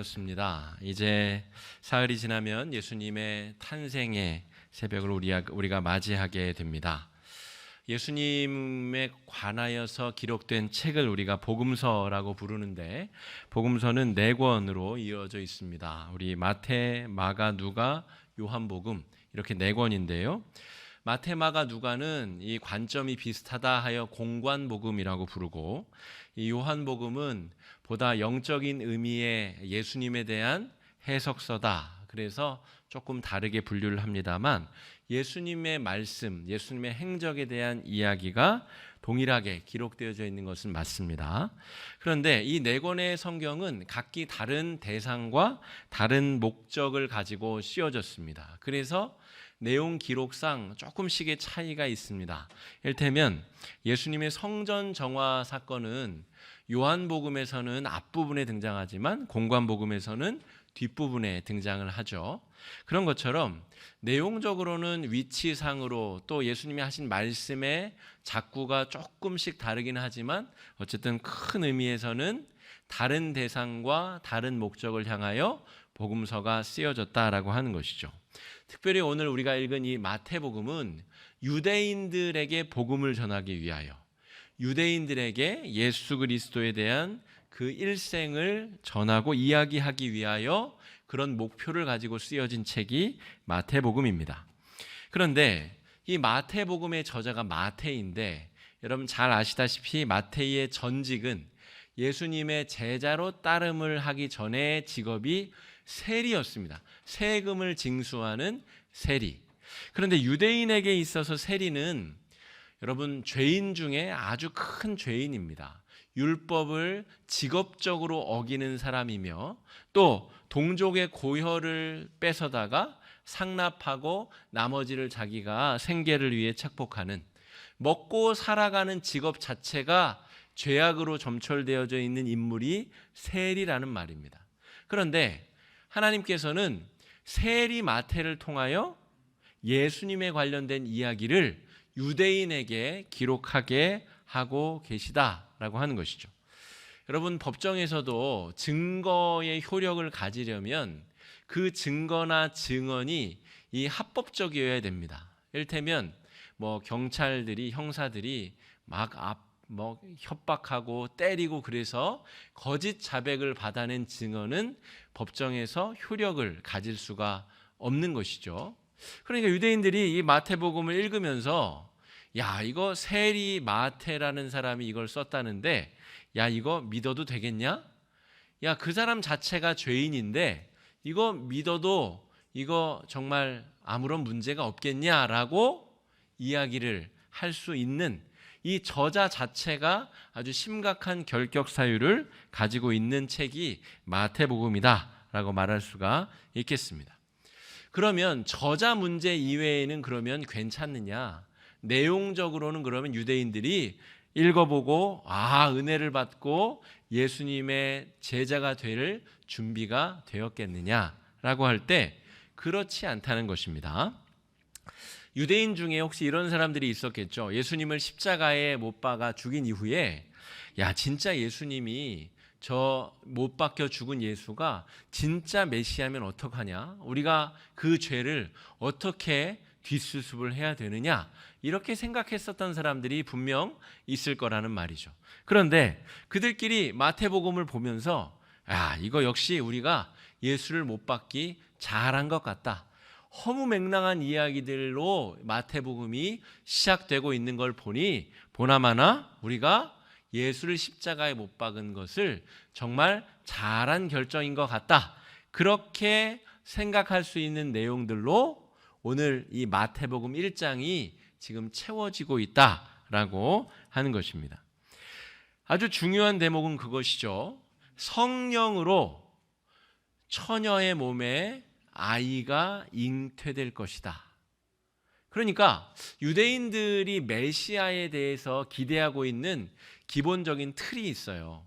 그렇습니다. 이제 사흘이 지나면 예수님의 탄생의 새벽을 우리가 맞이하게 됩니다. 예수님에 관하여서 기록된 책을 우리가 복음서라고 부르는데, 복음서는 4권으로 이어져 있습니다. 우리 마태, 마가, 누가, 요한복음, 이렇게 4권인데요. 마태, 마가, 누가는 이 관점이 비슷하다 하여 공관복음이라고 부르고, 이 요한복음은 보다 영적인 의미의 예수님에 대한 해석서다. 그래서 조금 다르게 분류를 합니다만, 예수님의 말씀, 예수님의 행적에 대한 이야기가 동일하게 기록되어져 있는 것은 맞습니다. 그런데 이 4권의 성경은 각기 다른 대상과 다른 목적을 가지고 씌워졌습니다. 그래서 내용 기록상 조금씩의 차이가 있습니다. 이를테면 예수님의 성전 정화 사건은 요한복음에서는 앞부분에 등장하지만 공관복음에서는 뒷부분에 등장을 하죠. 그런 것처럼 내용적으로는 위치상으로 또 예수님이 하신 말씀의 작구가 조금씩 다르긴 하지만 어쨌든 큰 의미에서는 다른 대상과 다른 목적을 향하여 복음서가 쓰여졌다라고 하는 것이죠. 특별히 오늘 우리가 읽은 이 마태복음은 유대인들에게 복음을 전하기 위하여, 유대인들에게 예수 그리스도에 대한 그 일생을 전하고 이야기하기 위하여 그런 목표를 가지고 쓰여진 책이 마태복음입니다. 그런데 이 마태복음의 저자가 마태인데, 여러분 잘 아시다시피 마태의 전직은 예수님의 제자로 따름을 하기 전에 직업이 세리였습니다. 세금을 징수하는 세리. 그런데 유대인에게 있어서 세리는 여러분 죄인 중에 아주 큰 죄인입니다. 율법을 직업적으로 어기는 사람이며 또 동족의 고혈을 뺏어다가 상납하고 나머지를 자기가 생계를 위해 착복하는, 먹고 살아가는 직업 자체가 죄악으로 점철되어져 있는 인물이 세리라는 말입니다. 그런데 하나님께서는 세리 마태를 통하여 예수님에 관련된 이야기를 유대인에게 기록하게 하고 계시다라고 하는 것이죠. 여러분, 법정에서도 증거의 효력을 가지려면 그 증거나 증언이 이 합법적이어야 됩니다. 이를테면 경찰들이, 형사들이 협박하고 때리고 그래서 거짓 자백을 받아낸 증언은 법정에서 효력을 가질 수가 없는 것이죠. 그러니까 유대인들이 이 마태복음을 읽으면서 이거 세리 마태라는 사람이 이걸 썼다는데 이거 믿어도 되겠냐? 그 사람 자체가 죄인인데 이거 믿어도 이거 정말 아무런 문제가 없겠냐라고 이야기를 할 수 있는, 이 저자 자체가 아주 심각한 결격 사유를 가지고 있는 책이 마태복음이다라고 말할 수가 있겠습니다. 그러면 저자 문제 이외에는 그러면 괜찮느냐? 내용적으로는 그러면 유대인들이 읽어보고 은혜를 받고 예수님의 제자가 될 준비가 되었겠느냐라고 할 때 그렇지 않다는 것입니다. 유대인 중에 혹시 이런 사람들이 있었겠죠. 예수님을 십자가에 못 박아 죽인 이후에 진짜 예수님이 저 못 박혀 죽은 예수가 진짜 메시아면 어떡하냐? 우리가 그 죄를 어떻게 뒷수습을 해야 되느냐? 이렇게 생각했었던 사람들이 분명 있을 거라는 말이죠. 그런데 그들끼리 마태복음을 보면서 이거 역시 우리가 예수를 못 박기 잘한 것 같다. 허무맹랑한 이야기들로 마태복음이 시작되고 있는 걸 보니 보나마나 우리가 예수를 십자가에 못 박은 것을 정말 잘한 결정인 것 같다. 그렇게 생각할 수 있는 내용들로 오늘 이 마태복음 1장이 지금 채워지고 있다라고 하는 것입니다. 아주 중요한 대목은 그것이죠. 성령으로 처녀의 몸에 아이가 잉태될 것이다. 그러니까 유대인들이 메시아에 대해서 기대하고 있는 기본적인 틀이 있어요.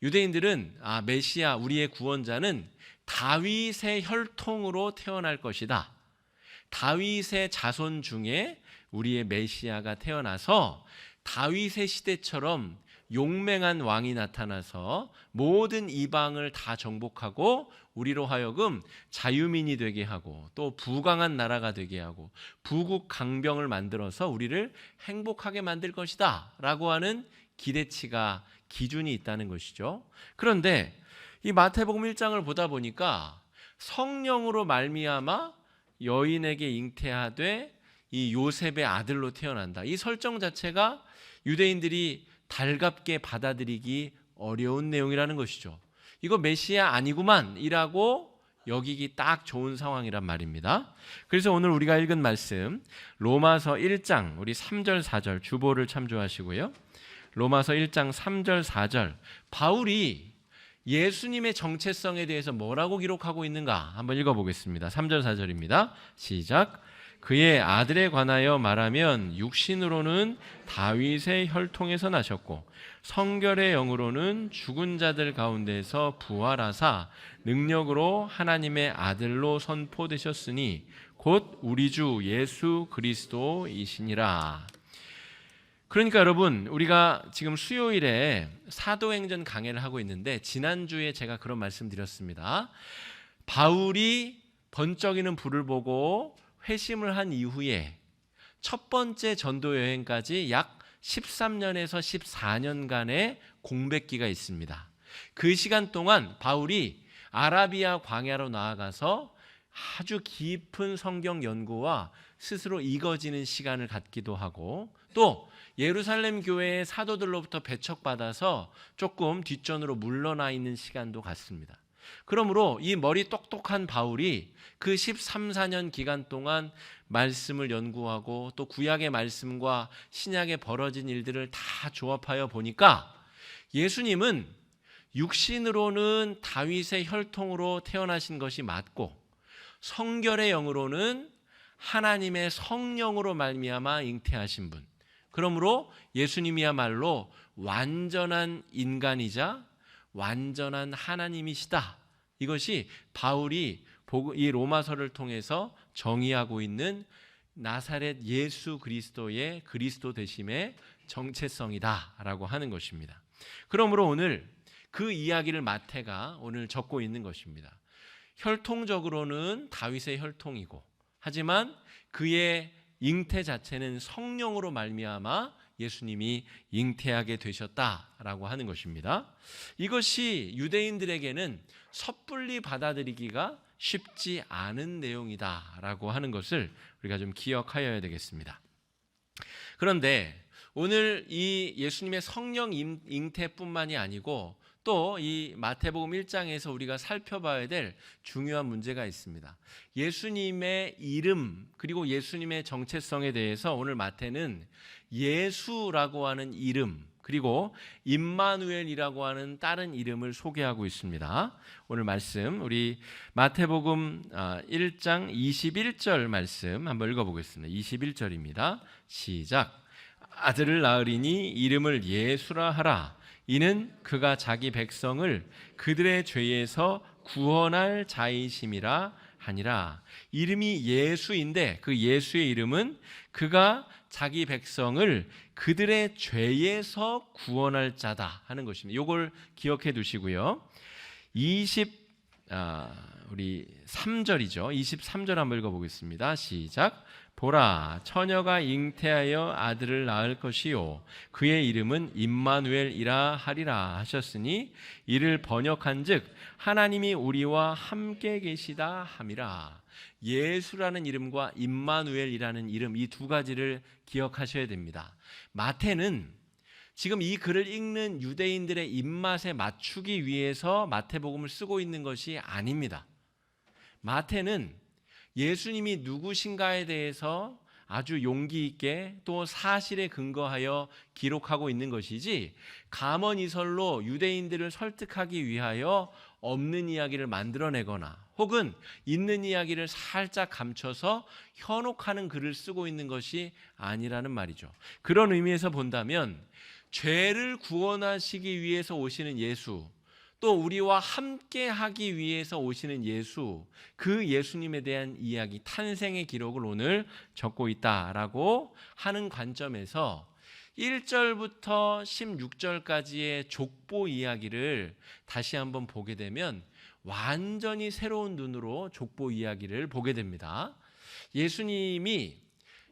유대인들은 메시아, 우리의 구원자는 다윗의 혈통으로 태어날 것이다. 다윗의 자손 중에 우리의 메시아가 태어나서 다윗의 시대처럼 용맹한 왕이 나타나서 모든 이방을 다 정복하고 우리로 하여금 자유민이 되게 하고 또 부강한 나라가 되게 하고 부국 강병을 만들어서 우리를 행복하게 만들 것이다 라고 하는 기대치가 기준이 있다는 것이죠. 그런데 이 마태복음 1장을 보다 보니까 성령으로 말미암아 여인에게 잉태하되 이 요셉의 아들로 태어난다. 이 설정 자체가 유대인들이 달갑게 받아들이기 어려운 내용이라는 것이죠. 이거 메시아 아니구만 이라고 여기기 딱 좋은 상황이란 말입니다. 그래서 오늘 우리가 읽은 말씀 로마서 1장 우리 3절 4절 주보를 참조하시고요. 로마서 1장 3절 4절 바울이 예수님의 정체성에 대해서 뭐라고 기록하고 있는가 한번 읽어보겠습니다. 3절 4절입니다. 시작. 그의 아들에 관하여 말하면 육신으로는 다윗의 혈통에서 나셨고 성결의 영으로는 죽은 자들 가운데서 부활하사 능력으로 하나님의 아들로 선포되셨으니 곧 우리 주 예수 그리스도이시니라. 그러니까 여러분 우리가 지금 수요일에 사도행전 강해를 하고 있는데 지난주에 제가 그런 말씀 드렸습니다. 바울이 번쩍이는 불을 보고 회심을 한 이후에 첫 번째 전도 여행까지 약 13년에서 14년간의 공백기가 있습니다. 그 시간 동안 바울이 아라비아 광야로 나아가서 아주 깊은 성경 연구와 스스로 익어지는 시간을 갖기도 하고 또 예루살렘 교회의 사도들로부터 배척받아서 조금 뒷전으로 물러나 있는 시간도 갖습니다. 그러므로 이 머리 똑똑한 바울이 그 13, 14년 기간 동안 말씀을 연구하고 또 구약의 말씀과 신약에 벌어진 일들을 다 조합하여 보니까 예수님은 육신으로는 다윗의 혈통으로 태어나신 것이 맞고 성결의 영으로는 하나님의 성령으로 말미암아 잉태하신 분. 그러므로 예수님이야말로 완전한 인간이자 완전한 하나님이시다. 이것이 바울이 이 로마서를 통해서 정의하고 있는 나사렛 예수 그리스도의 그리스도 되심의 정체성이다라고 하는 것입니다. 그러므로 오늘 그 이야기를 마태가 오늘 적고 있는 것입니다. 혈통적으로는 다윗의 혈통이고 하지만 그의 잉태 자체는 성령으로 말미암아 예수님이 잉태하게 되셨다라고 하는 것입니다. 이것이 유대인들에게는 섣불리 받아들이기가 쉽지 않은 내용이다라고 하는 것을 우리가 좀 기억하여야 되겠습니다. 그런데 오늘 이 예수님의 성령 잉태뿐만이 아니고 또 이 마태복음 1장에서 우리가 살펴봐야 될 중요한 문제가 있습니다. 예수님의 이름 그리고 예수님의 정체성에 대해서 오늘 마태는 예수라고 하는 이름 그리고 임마누엘이라고 하는 다른 이름을 소개하고 있습니다. 오늘 말씀 우리 마태복음 1장 21절 말씀 한번 읽어보겠습니다. 21절입니다. 시작. 아들을 낳으리니 이름을 예수라 하라. 이는 그가 자기 백성을 그들의 죄에서 구원할 자이심이라 하니라. 이름이 예수인데 그 예수의 이름은 그가 자기 백성을 그들의 죄에서 구원할 자다 하는 것입니다. 이걸 기억해 두시고요. 우리 3절이죠. 23절 한번 읽어보겠습니다. 시작. 보라, 처녀가 잉태하여 아들을 낳을 것이요 그의 이름은 임마누엘이라 하리라 하셨으니 이를 번역한즉 하나님이 우리와 함께 계시다 함이라. 예수라는 이름과 임마누엘이라는 이름 이 두 가지를 기억하셔야 됩니다. 마태는 지금 이 글을 읽는 유대인들의 입맛에 맞추기 위해서 마태복음을 쓰고 있는 것이 아닙니다. 마태는 예수님이 누구신가에 대해서 아주 용기 있게 또 사실에 근거하여 기록하고 있는 것이지 감언이설로 유대인들을 설득하기 위하여 없는 이야기를 만들어내거나 혹은 있는 이야기를 살짝 감춰서 현혹하는 글을 쓰고 있는 것이 아니라는 말이죠. 그런 의미에서 본다면 죄를 구원하시기 위해서 오시는 예수 또 우리와 함께 하기 위해서 오시는 예수, 그 예수님에 대한 이야기, 탄생의 기록을 오늘 적고 있다라고 하는 관점에서 1절부터 16절까지의 족보 이야기를 다시 한번 보게 되면 완전히 새로운 눈으로 족보 이야기를 보게 됩니다. 예수님이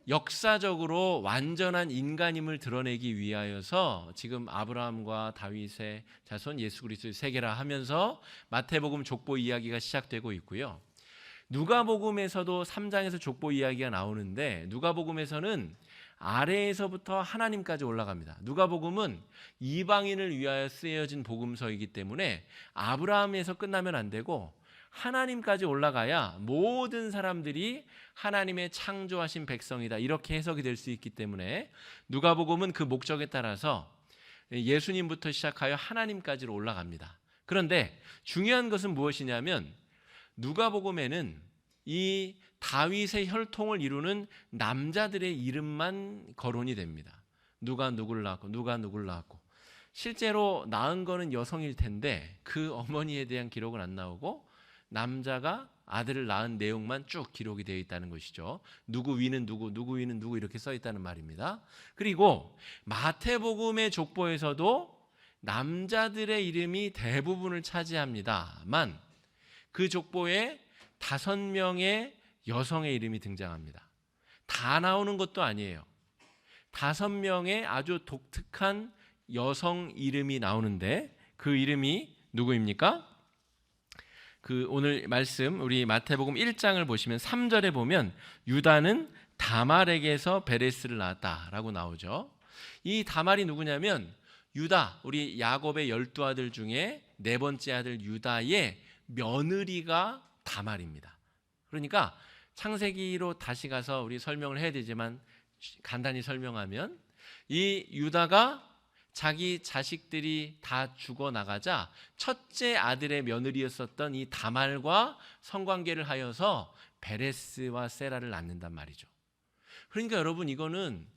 역사적으로 완전한 인간임을 드러내기 위하여서 지금 아브라함과 다윗의 자손 예수 그리스도의 세계라 하면서 마태복음 족보 이야기가 시작되고 있고요. 누가복음에서도 3장에서 족보 이야기가 나오는데 누가복음에서는 아래에서부터 하나님까지 올라갑니다. 누가복음은 이방인을 위하여 쓰여진 복음서이기 때문에 아브라함에서 끝나면 안 되고 하나님까지 올라가야 모든 사람들이 하나님의 창조하신 백성이다 이렇게 해석이 될 수 있기 때문에 누가복음은 그 목적에 따라서 예수님부터 시작하여 하나님까지로 올라갑니다. 그런데 중요한 것은 무엇이냐면 누가복음에는 이 다윗의 혈통을 이루는 남자들의 이름만 거론이 됩니다. 누가 누구를 낳았고 누가 누구를 낳았고 실제로 낳은 거는 여성일 텐데 그 어머니에 대한 기록은 안 나오고 남자가 아들을 낳은 내용만 쭉 기록이 되어 있다는 것이죠. 누구 위는 누구, 누구 위는 누구 이렇게 써 있다는 말입니다. 그리고 마태복음의 족보에서도 남자들의 이름이 대부분을 차지합니다만 그 족보에 5명의 여성의 이름이 등장합니다. 다 나오는 것도 아니에요. 5명의 아주 독특한 여성 이름이 나오는데 그 이름이 누구입니까? 그 오늘 말씀 우리 마태복음 1장을 보시면 3절에 보면 유다는 다말에게서 베레스를 낳았다라고 나오죠. 이 다말이 누구냐면 유다, 우리 야곱의 12아들 중에 4번째 아들 유다의 며느리가 다말입니다. 그러니까 창세기로 다시 가서 우리 설명을 해야 되지만 간단히 설명하면 이 유다가 자기 자식들이 다 죽어나가자 첫째 아들의 며느리였었던 이 다말과 성관계를 하여서 베레스와 세라를 낳는단 말이죠. 그러니까 여러분 이거는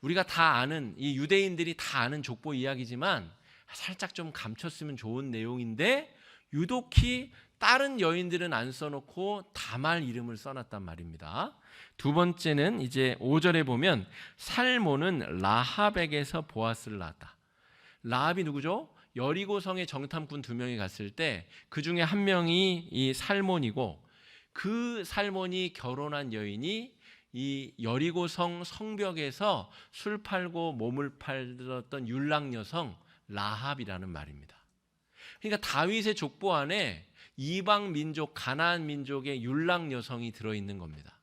우리가 다 아는 이 유대인들이 다 아는 족보 이야기지만 살짝 좀 감췄으면 좋은 내용인데 유독히 다른 여인들은 안 써놓고 다말 이름을 써놨단 말입니다. 두 번째는 이제 5절에 보면 살몬은 라합에게서 보아스를 낳았다. 라합이 누구죠? 여리고성에 정탐꾼 2명이 갔을 때 그 중에 한 명이 이 살몬이고 그 살몬이 결혼한 여인이 이 여리고성 성벽에서 술 팔고 몸을 팔던 율랑 여성 라합이라는 말입니다. 그러니까 다윗의 족보 안에 이방 민족, 가나안 민족의 율랑 여성이 들어있는 겁니다.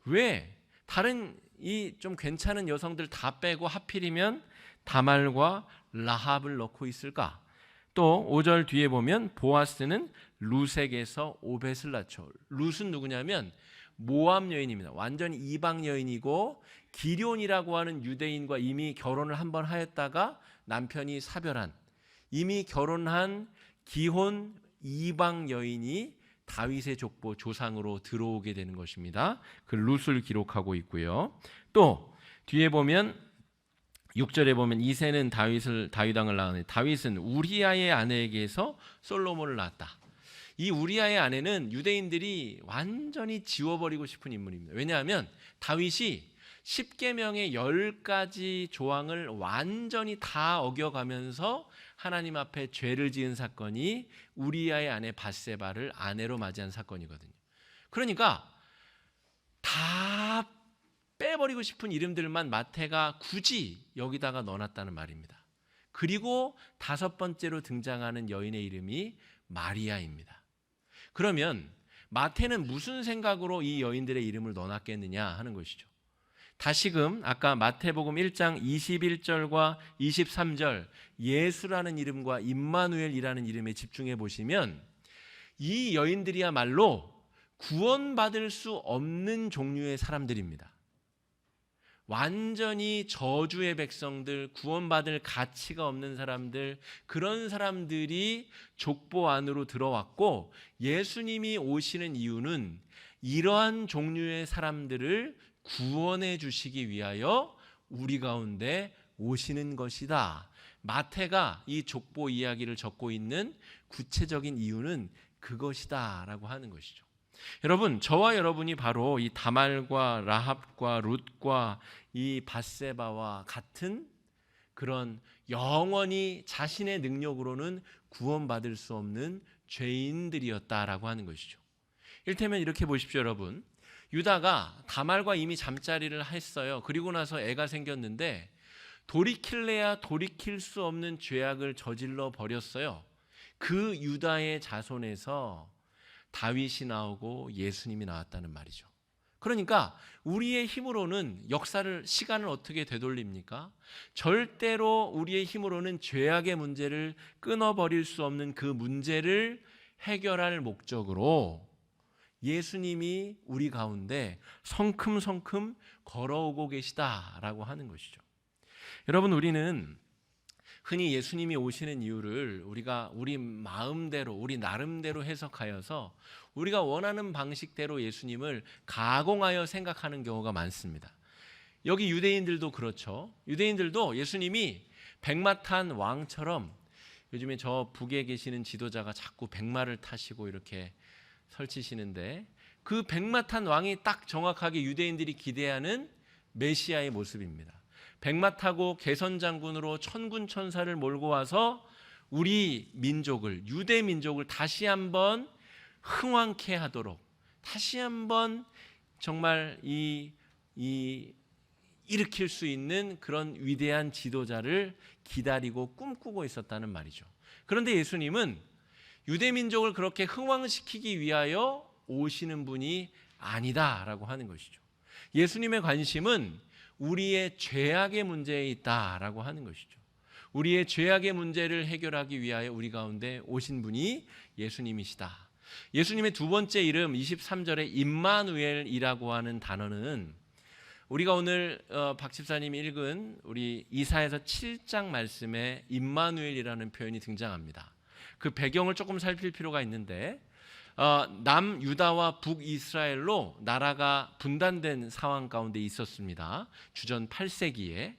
왜 다른 이 좀 괜찮은 여성들 다 빼고 하필이면 다말과 라합을 넣고 있을까? 또 5절 뒤에 보면 보아스는 룻에게서 오벳을 낳죠. 룻은 누구냐면 모압 여인입니다. 완전히 이방 여인이고 기럐이라고 하는 유대인과 이미 결혼을 한번 하였다가 남편이 사별한 이미 결혼한 기혼 이방 여인이 다윗의 족보 조상으로 들어오게 되는 것입니다. 그 룻을 기록하고 있고요. 또 뒤에 보면 6절에 보면 이새는 다윗 왕을 낳았는데 다윗은 우리아의 아내에게서 솔로몬을 낳았다. 이 우리아의 아내는 유대인들이 완전히 지워버리고 싶은 인물입니다. 왜냐하면 다윗이 10계명의 10가지 조항을 완전히 다 어겨가면서 하나님 앞에 죄를 지은 사건이 우리아의 아내 밧세바를 아내로 맞이한 사건이거든요. 그러니까 다 빼버리고 싶은 이름들만 마태가 굳이 여기다가 넣어놨다는 말입니다. 그리고 5번째로 등장하는 여인의 이름이 마리아입니다. 그러면 마태는 무슨 생각으로 이 여인들의 이름을 넣어놨겠느냐 하는 것이죠. 다시금 아까 마태복음 1장 21절과 23절 예수라는 이름과 임마누엘이라는 이름에 집중해 보시면 이 여인들이야말로 구원받을 수 없는 종류의 사람들입니다. 완전히 저주의 백성들, 구원받을 가치가 없는 사람들, 그런 사람들이 족보 안으로 들어왔고 예수님이 오시는 이유는 이러한 종류의 사람들을 구원해 주시기 위하여 우리 가운데 오시는 것이다. 마태가 이 족보 이야기를 적고 있는 구체적인 이유는 그것이다 라고 하는 것이죠. 여러분, 저와 여러분이 바로 이 다말과 라합과 룻과 이 밧세바와 같은 그런 영원히 자신의 능력으로는 구원받을 수 없는 죄인들이었다라고 하는 것이죠. 이를테면 이렇게 보십시오, 여러분. 유다가 다말과 이미 잠자리를 했어요. 그리고 나서 애가 생겼는데 돌이킬래야 돌이킬 수 없는 죄악을 저질러 버렸어요. 그 유다의 자손에서 다윗이 나오고 예수님이 나왔다는 말이죠. 그러니까 우리의 힘으로는 시간을 어떻게 되돌립니까? 절대로 우리의 힘으로는 죄악의 문제를 끊어버릴 수 없는 그 문제를 해결할 목적으로 예수님이 우리 가운데 성큼성큼 걸어오고 계시다라고 하는 것이죠. 여러분, 우리는 흔히 예수님이 오시는 이유를 우리가 우리 마음대로, 우리 나름대로 해석하여서 우리가 원하는 방식대로 예수님을 가공하여 생각하는 경우가 많습니다. 여기 유대인들도 그렇죠. 유대인들도 예수님이 백마탄 왕처럼, 요즘에 저 북에 계시는 지도자가 자꾸 백마를 타시고 이렇게 설치시는데, 그 백마탄 왕이 딱 정확하게 유대인들이 기대하는 메시아의 모습입니다. 백마 타고 개선장군으로 천군 천사를 몰고 와서 우리 민족을, 유대 민족을 다시 한번 흥왕케 하도록, 다시 한번 정말 일으킬 수 있는 그런 위대한 지도자를 기다리고 꿈꾸고 있었다는 말이죠. 그런데 예수님은 유대 민족을 그렇게 흥왕시키기 위하여 오시는 분이 아니다라고 하는 것이죠. 예수님의 관심은 우리의 죄악의 문제에 있다라고 하는 것이죠. 우리의 죄악의 문제를 해결하기 위하여 우리 가운데 오신 분이 예수님이시다. 예수님의 두 번째 이름 23절에 임마누엘이라고 하는 단어는 우리가 오늘 박 집사님이 읽은 우리 이사야서 7장 말씀에 임마누엘이라는 표현이 등장합니다. 그 배경을 조금 살필 필요가 있는데, 남유다와 북이스라엘로 나라가 분단된 상황 가운데 있었습니다. 주전 8세기에.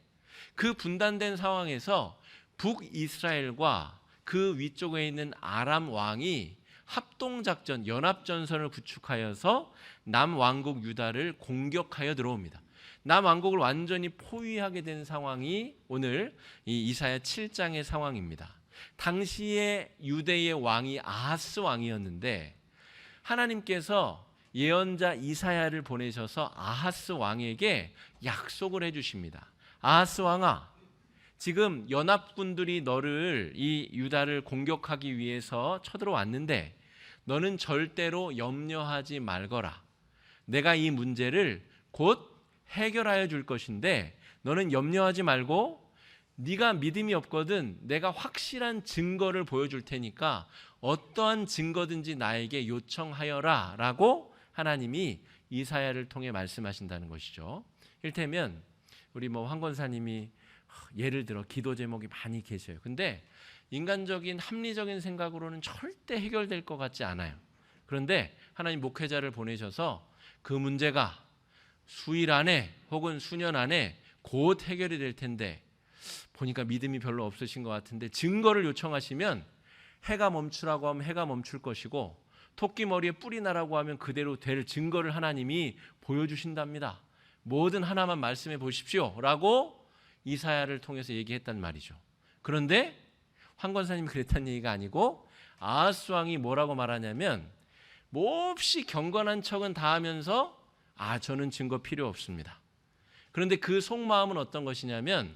그 분단된 상황에서 북이스라엘과 그 위쪽에 있는 아람 왕이 합동작전, 연합전선을 구축하여서 남왕국 유다를 공격하여 들어옵니다. 남왕국을 완전히 포위하게 된 상황이 오늘 이 이사야 7장의 상황입니다. 당시에 유대의 왕이 아하스 왕이었는데, 하나님께서 예언자 이사야를 보내셔서 아하스 왕에게 약속을 해주십니다. 아하스 왕아, 지금 연합군들이 너를, 이 유다를 공격하기 위해서 쳐들어왔는데 너는 절대로 염려하지 말거라. 내가 이 문제를 곧 해결하여 줄 것인데 너는 염려하지 말고, 네가 믿음이 없거든 내가 확실한 증거를 보여줄 테니까 어떠한 증거든지 나에게 요청하여라 라고 하나님이 이사야를 통해 말씀하신다는 것이죠. 이를테면 우리 황 권사님이 예를 들어 기도 제목이 많이 계셔요. 근데 인간적인 합리적인 생각으로는 절대 해결될 것 같지 않아요. 그런데 하나님 목회자를 보내셔서 그 문제가 수일 안에 혹은 수년 안에 곧 해결이 될 텐데, 보니까 믿음이 별로 없으신 것 같은데 증거를 요청하시면 해가 멈추라고 하면 해가 멈출 것이고, 토끼 머리에 뿔이 나라고 하면 그대로 될 증거를 하나님이 보여주신답니다. 뭐든 하나만 말씀해 보십시오 라고 이사야를 통해서 얘기했단 말이죠. 그런데 황 권사님이 그랬다는 얘기가 아니고, 아하스 왕이 뭐라고 말하냐면 몹시 경건한 척은 다 하면서 저는 증거 필요 없습니다. 그런데 그 속마음은 어떤 것이냐면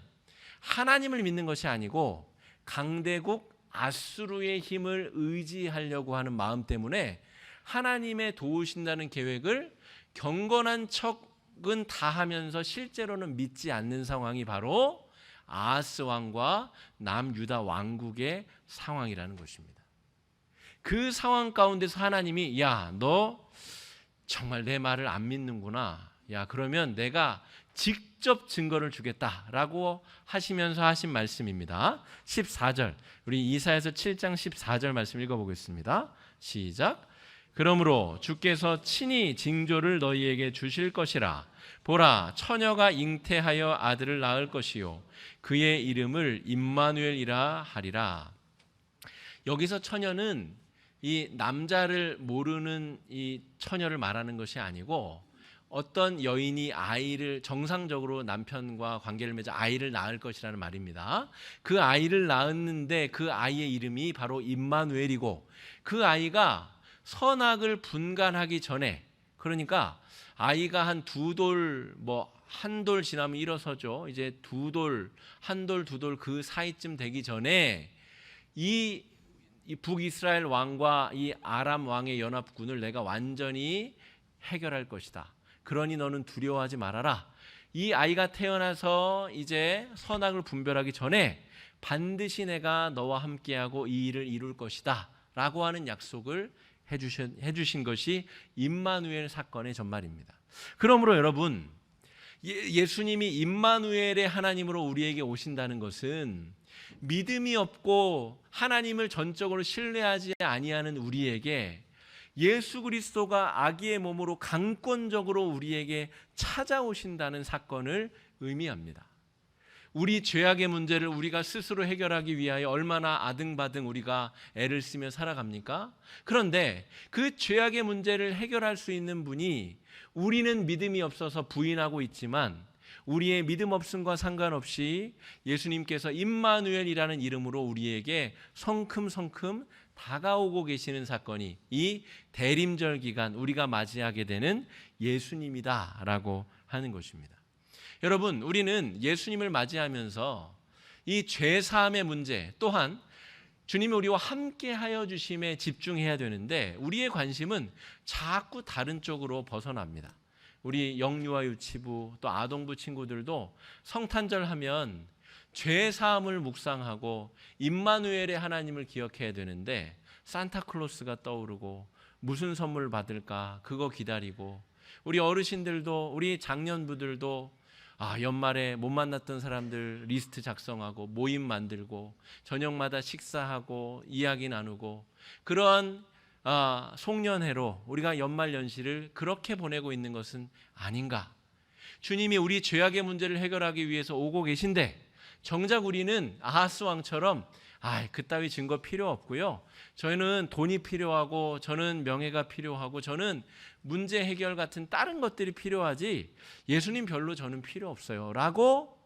하나님을 믿는 것이 아니고 강대국 아수르의 힘을 의지하려고 하는 마음 때문에 하나님의 도우신다는 계획을 경건한 척은 다 하면서 실제로는 믿지 않는 상황이 바로 아하스 왕과 남유다 왕국의 상황이라는 것입니다. 그 상황 가운데서 하나님이 너 정말 내 말을 안 믿는구나. 그러면 내가 직접 증거를 주겠다라고 하시면서 하신 말씀입니다. 14절, 우리 이사야서 7장 14절 말씀 읽어보겠습니다. 시작. 그러므로 주께서 친히 징조를 너희에게 주실 것이라. 보라, 처녀가 잉태하여 아들을 낳을 것이요 그의 이름을 임마누엘이라 하리라. 여기서 처녀는 이 남자를 모르는 이 처녀를 말하는 것이 아니고 어떤 여인이 아이를 정상적으로 남편과 관계를 맺어 아이를 낳을 것이라는 말입니다. 그 아이를 낳았는데 그 아이의 이름이 바로 임마누엘이고 그 아이가 선악을 분간하기 전에, 그러니까 아이가 한 두 돌, 한 돌 지나면 일어서죠. 이제 두 돌, 한 돌, 두 돌 그 사이쯤 되기 전에 이 북이스라엘 왕과 이 아람 왕의 연합군을 내가 완전히 해결할 것이다. 그러니 너는 두려워하지 말아라. 이 아이가 태어나서 이제 선악을 분별하기 전에 반드시 내가 너와 함께하고 이 일을 이룰 것이다 라고 하는 약속을 해주신 것이 임마누엘 사건의 전말입니다. 그러므로 여러분, 예수님이 임마누엘의 하나님으로 우리에게 오신다는 것은 믿음이 없고 하나님을 전적으로 신뢰하지 아니하는 우리에게 예수 그리스도가 아기의 몸으로 강권적으로 우리에게 찾아오신다는 사건을 의미합니다. 우리 죄악의 문제를 우리가 스스로 해결하기 위하여 얼마나 아등바등 우리가 애를 쓰며 살아갑니까? 그런데 그 죄악의 문제를 해결할 수 있는 분이 우리는 믿음이 없어서 부인하고 있지만 우리의 믿음 없음과 상관없이 예수님께서 임마누엘이라는 이름으로 우리에게 성큼성큼 다가오고 계시는 사건이 이 대림절 기간 우리가 맞이하게 되는 예수님이다라고 하는 것입니다. 여러분, 우리는 예수님을 맞이하면서 이 죄사함의 문제 또한 주님이 우리와 함께하여 주심에 집중해야 되는데 우리의 관심은 자꾸 다른 쪽으로 벗어납니다. 우리 영유아 유치부 또 아동부 친구들도 성탄절 하면 죄사함을 묵상하고 임마누엘의 하나님을 기억해야 되는데 산타클로스가 떠오르고 무슨 선물 받을까 그거 기다리고, 우리 어르신들도 우리 장년부들도 연말에 못 만났던 사람들 리스트 작성하고 모임 만들고 저녁마다 식사하고 이야기 나누고 그런 송년회로 우리가 연말연시를 그렇게 보내고 있는 것은 아닌가? 주님이 우리 죄악의 문제를 해결하기 위해서 오고 계신데 정작 우리는 아하스 왕처럼 그따위 증거 필요 없고요. 저는 돈이 필요하고 저는 명예가 필요하고 저는 문제 해결 같은 다른 것들이 필요하지 예수님 별로 저는 필요 없어요 라고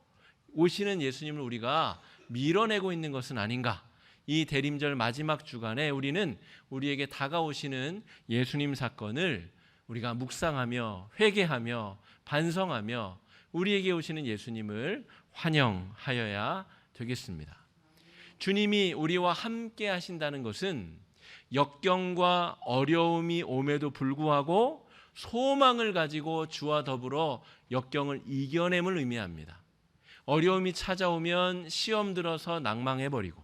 오시는 예수님을 우리가 밀어내고 있는 것은 아닌가. 이 대림절 마지막 주간에 우리는 우리에게 다가오시는 예수님 사건을 우리가 묵상하며 회개하며 반성하며 우리에게 오시는 예수님을 환영하여야 되겠습니다. 주님이 우리와 함께 하신다는 것은 역경과 어려움이 옴에도 불구하고 소망을 가지고 주와 더불어 역경을 이겨냄을 의미합니다. 어려움이 찾아오면 시험 들어서 낭망해버리고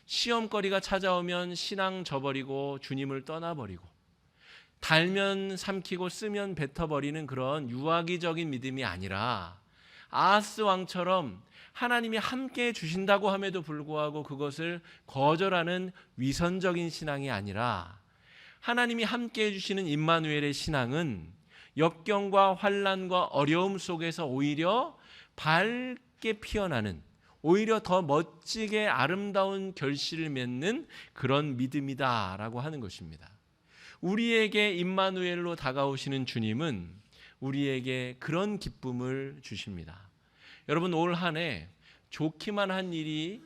시험거리가 찾아오면 신앙 저버리고 주님을 떠나버리고 달면 삼키고 쓰면 뱉어버리는 그런 유아기적인 믿음이 아니라 아하스 왕처럼 하나님이 함께 주신다고 함에도 불구하고 그것을 거절하는 위선적인 신앙이 아니라 하나님이 함께 해주시는 임마누엘의 신앙은 역경과 환난과 어려움 속에서 오히려 밝게 피어나는, 오히려 더 멋지게 아름다운 결실을 맺는 그런 믿음이다라고 하는 것입니다. 우리에게 임마누엘로 다가오시는 주님은 우리에게 그런 기쁨을 주십니다. 여러분, 올 한 해 좋기만 한 일이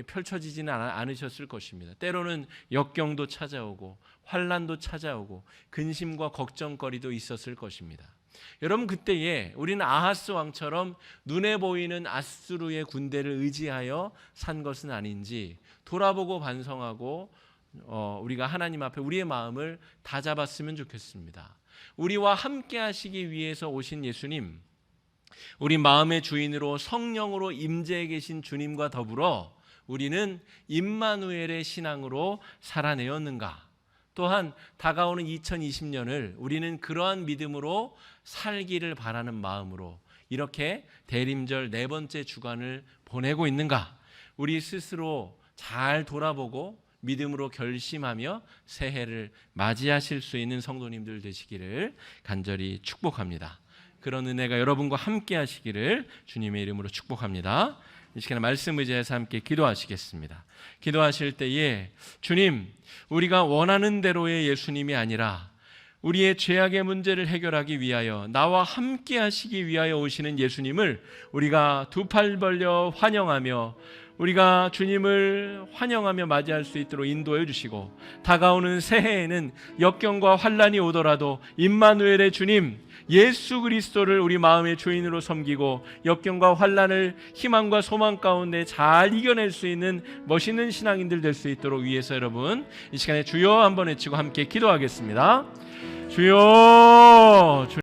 펼쳐지지는 않으셨을 것입니다. 때로는 역경도 찾아오고 환난도 찾아오고 근심과 걱정거리도 있었을 것입니다. 여러분, 그때에 우리는 아하스 왕처럼 눈에 보이는 아수르의 군대를 의지하여 산 것은 아닌지 돌아보고 반성하고 우리가 하나님 앞에 우리의 마음을 다잡았으면 좋겠습니다. 우리와 함께 하시기 위해서 오신 예수님, 우리 마음의 주인으로 성령으로 임재해 계신 주님과 더불어 우리는 임마누엘의 신앙으로 살아내었는가? 또한 다가오는 2020년을 우리는 그러한 믿음으로 살기를 바라는 마음으로 이렇게 대림절 네 번째 주간을 보내고 있는가? 우리 스스로 잘 돌아보고 믿음으로 결심하며 새해를 맞이하실 수 있는 성도님들 되시기를 간절히 축복합니다. 그런 은혜가 여러분과 함께 하시기를 주님의 이름으로 축복합니다. 이 시간에 말씀 의지해서 함께 기도하시겠습니다. 기도하실 때에 주님, 우리가 원하는 대로의 예수님이 아니라 우리의 죄악의 문제를 해결하기 위하여 나와 함께 하시기 위하여 오시는 예수님을 우리가 두 팔 벌려 환영하며 우리가 주님을 환영하며 맞이할 수 있도록 인도해 주시고, 다가오는 새해에는 역경과 환난이 오더라도 임마누엘의 주님 예수 그리스도를 우리 마음의 주인으로 섬기고 역경과 환난을 희망과 소망 가운데 잘 이겨낼 수 있는 멋있는 신앙인들 될 수 있도록 위해서 여러분 이 시간에 주여 한번 외치고 함께 기도하겠습니다. 주여.